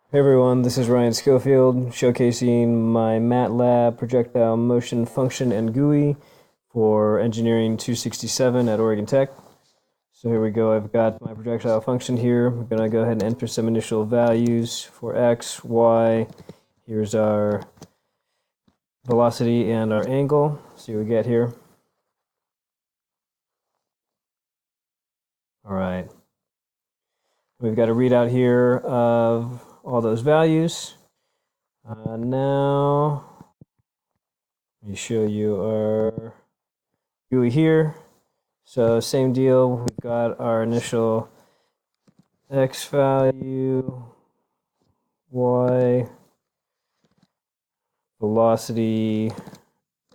Hey everyone, this is Ryan Schofield showcasing my Matlab Projectile Motion Function and GUI for Engineering 267 at Oregon Tech. So here we go, I've got my projectile function here. We're going to go ahead and enter some initial values for x, y. Here's our velocity and our angle. See what we get here. All right. We've got a readout here of all those values. Now, let me show you our GUI here. So same deal, we've got our initial x value, y, velocity,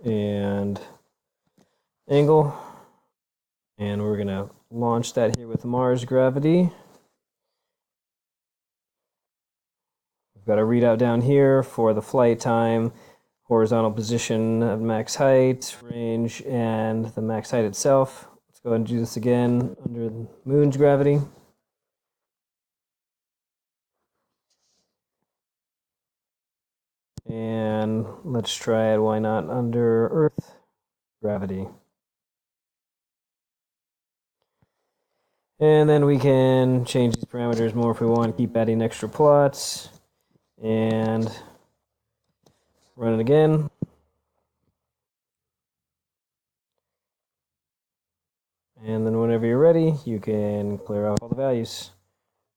and angle. And we're gonna launch that here with Mars gravity. We've got a readout down here for the flight time, horizontal position of max height, range, and the max height itself. Let's go ahead and do this again under the moon's gravity. And let's try it, why not, under Earth gravity. And then we can change these parameters more if we want, keep adding extra plots, and run it again. And then whenever you're ready, you can clear out all the values.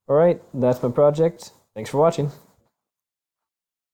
All right, that's my project. Thanks for watching.